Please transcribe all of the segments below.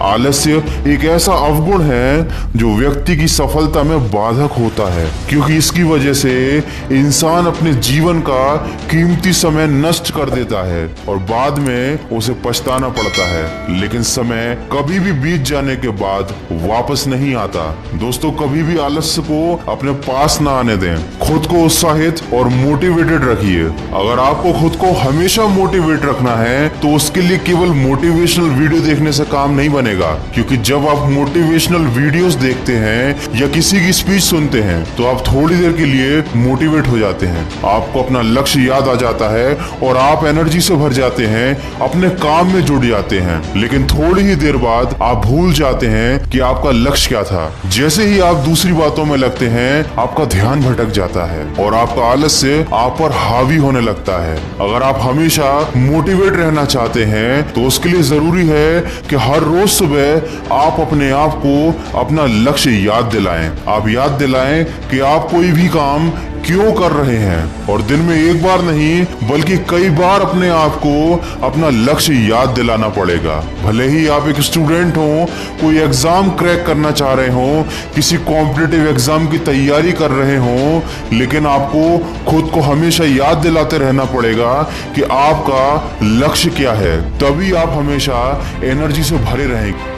आलस्य एक ऐसा अवगुण है जो व्यक्ति की सफलता में बाधक होता है, क्योंकि इसकी वजह से इंसान अपने जीवन का कीमती समय नष्ट कर देता है और बाद में उसे पछताना पड़ता है। लेकिन समय कभी भी बीत जाने के बाद वापस नहीं आता। दोस्तों, कभी भी आलस्य को अपने पास ना आने दें। खुद को उत्साहित और मोटिवेटेड रखिए। अगर आपको खुद को हमेशा मोटिवेट रखना है तो उसके लिए केवल मोटिवेशनल वीडियो देखने से काम नहीं बनेगा, क्योंकि जब आप मोटिवेशनल वीडियोस देखते हैं या किसी की स्पीच सुनते हैं तो आप थोड़ी देर के लिए मोटिवेट हो जाते हैं, आपको अपना लक्ष्य याद आ जाता है और आप एनर्जी से भर जाते हैं, अपने काम में जुड़ जाते हैं। लेकिन थोड़ी ही देर बाद आप भूल जाते हैं कि आपका लक्ष्य क्या था। जैसे ही आप दूसरी बातों में लगते हैं, आपका ध्यान भटक जाता है और आपका आलस्य आप पर हावी होने लगता है। अगर आप हमेशा मोटिवेट रहना चाहते हैं तो उसके लिए जरूरी है कि हर रोज सुबह आप अपने आप को अपना लक्ष्य याद दिलाएं। आप याद दिलाएं कि आप कोई भी काम क्यों कर रहे हैं और दिन में एक बार नहीं बल्कि कई बार अपने आप को अपना लक्ष्य याद दिलाना पड़ेगा। भले ही आप एक स्टूडेंट हो, कोई एग्जाम क्रैक करना चाह रहे हो, किसी कॉम्पिटिटिव एग्जाम की तैयारी कर रहे हो, लेकिन आपको खुद को हमेशा याद दिलाते रहना पड़ेगा कि आपका लक्ष्य क्या है। तभी आप हमेशा एनर्जी से भरे रहेंगे।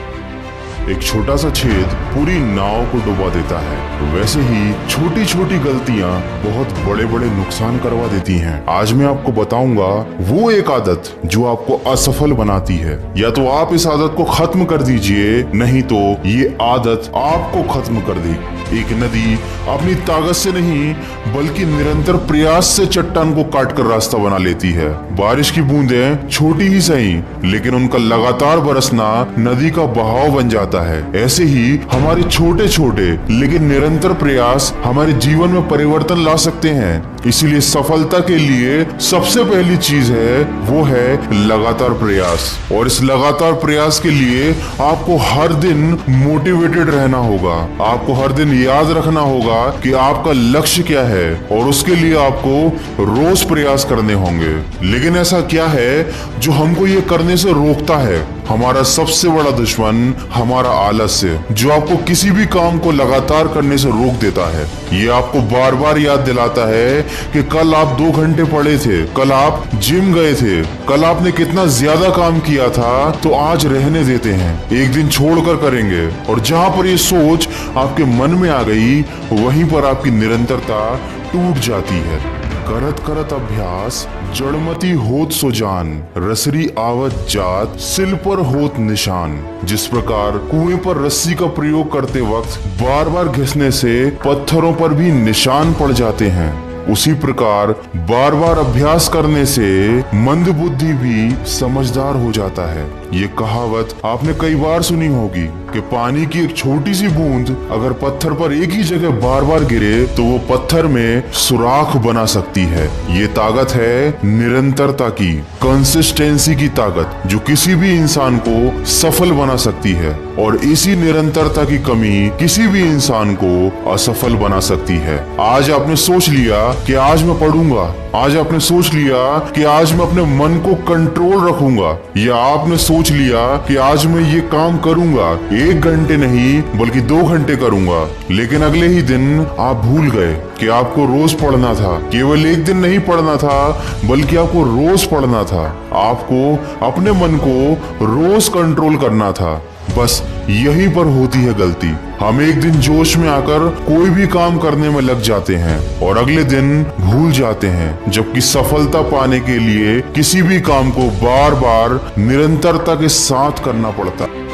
एक छोटा सा छेद पूरी नाव को डुबा देता है, वैसे ही छोटी छोटी गलतियां बहुत बड़े बड़े नुकसान करवा देती हैं। आज मैं आपको बताऊंगा वो एक आदत जो आपको असफल बनाती है। या तो आप इस आदत को खत्म कर दीजिए, नहीं तो ये आदत आपको खत्म कर देगी। एक नदी अपनी ताकत से नहीं बल्कि निरंतर प्रयास से चट्टान को काटकर रास्ता बना लेती है। बारिश की बूंदें छोटी ही सही, लेकिन उनका लगातार बरसना नदी का बहाव बन जाता है। ऐसे ही हमारे छोटे छोटे लेकिन निरंतर प्रयास हमारे जीवन में परिवर्तन ला सकते हैं। इसीलिए सफलता के लिए सबसे पहली चीज है वो है लगातार प्रयास। और इस लगातार प्रयास के लिए आपको हर दिन मोटिवेटेड रहना होगा। आपको हर दिन याद रखना होगा कि आपका लक्ष्य क्या है और उसके लिए आपको रोज प्रयास करने होंगे। लेकिन ऐसा क्या है जो हमको ये करने से रोकता है? हमारा सबसे बड़ा दुश्मन हमारा आलस्य, जो आपको किसी भी काम को लगातार करने से रोक देता है। ये आपको बार बार याद दिलाता है कि कल आप 2 घंटे पढ़े थे, कल आप जिम गए थे, कल आपने कितना ज्यादा काम किया था, तो आज रहने देते हैं, एक दिन छोड़कर करेंगे। और जहाँ पर ये सोच आपके मन में आ गई, वहीं पर आपकी निरंतरता टूट जाती है। करत करत अभ्यास जड़मती होत सो जान, रसरी आवत जात सिल पर होत निशान। जिस प्रकार कुएं पर रस्सी का प्रयोग करते वक्त बार बार घिसने से पत्थरों पर भी निशान पड़ जाते हैं, उसी प्रकार बार बार अभ्यास करने से मंद बुद्धि भी समझदार हो जाता है। ये कहावत आपने कई बार सुनी होगी कि पानी की एक छोटी सी बूंद अगर पत्थर पर एक ही जगह बार बार गिरे तो वो पत्थर में सुराख बना सकती है। ये ताकत है निरंतरता की, कंसिस्टेंसी की ताकत, जो किसी भी इंसान को सफल बना सकती है। और इसी निरंतरता की कमी किसी भी इंसान को असफल बना सकती है। आज आपने सोच लिया कि आज मैं पढ़ूंगा, आज आपने सोच लिया कि आज मैं अपने मन को कंट्रोल रखूंगा, या आपने सोच लिया कि आज मैं ये काम करूंगा, 1 घंटे नहीं बल्कि 2 घंटे करूंगा, लेकिन अगले ही दिन आप भूल गए कि आपको रोज पढ़ना था। केवल एक दिन नहीं पढ़ना था बल्कि आपको रोज पढ़ना था। आपको अपने मन को रोज कंट्रोल करना था। बस यहीं पर होती है गलती। हम एक दिन जोश में आकर कोई भी काम करने में लग जाते हैं और अगले दिन भूल जाते हैं, जबकि सफलता पाने के लिए किसी भी काम को बार बार निरंतरता के साथ करना पड़ता है।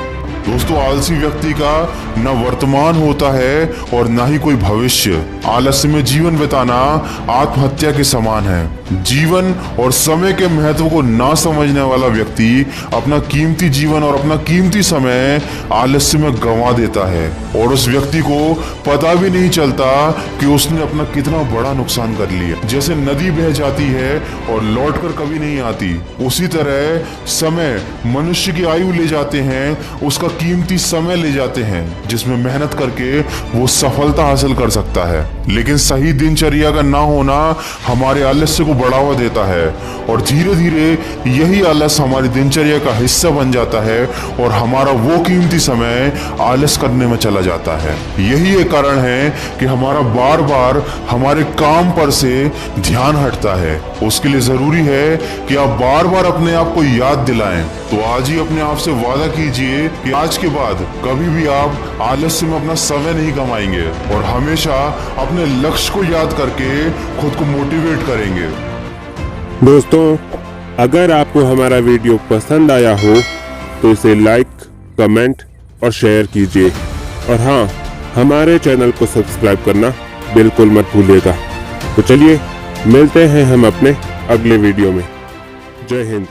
दोस्तों, आलसी व्यक्ति का न वर्तमान होता है और न ही कोई भविष्य। आलस्य में जीवन बिताना आत्महत्या के समान है। जीवन और समय के महत्व को ना समझने वाला व्यक्ति अपना कीमती जीवन और अपना कीमती समय आलस्य में गंवा देता है और उस व्यक्ति को पता भी नहीं चलता कि उसने अपना कितना बड़ा नुकसान कर लिया। जैसे नदी बह जाती है और लौटकर कभी नहीं आती, उसी तरह समय मनुष्य की आयु ले जाते हैं, उसका कीमती समय ले जाते हैं जिसमें मेहनत करके वो सफलता हासिल कर सकता है। लेकिन सही दिनचर्या का ना होना हमारे आलस्य को बढ़ावा देता है और धीरे धीरे यही आलस हमारी दिनचर्या का हिस्सा बन जाता है और हमारा वो कीमती समय आलस करने में चला जाता है। यही एक कारण है कि हमारा बार बार हमारे काम पर से ध्यान हटता है। उसके लिए जरूरी है कि आप बार बार अपने आप को याद दिलाएं। तो आज ही अपने आप से वादा कीजिए कि आज के बाद कभी भी आप आलस्य में अपना समय नहीं गंवाएंगे और हमेशा अपने लक्ष्य को याद करके खुद को मोटिवेट करेंगे। दोस्तों, अगर आपको हमारा वीडियो पसंद आया हो तो इसे लाइक, कमेंट और शेयर कीजिए और हाँ, हमारे चैनल को सब्सक्राइब करना बिल्कुल मत भूलिएगा। तो चलिए मिलते हैं हम अपने अगले वीडियो में। जय हिंद।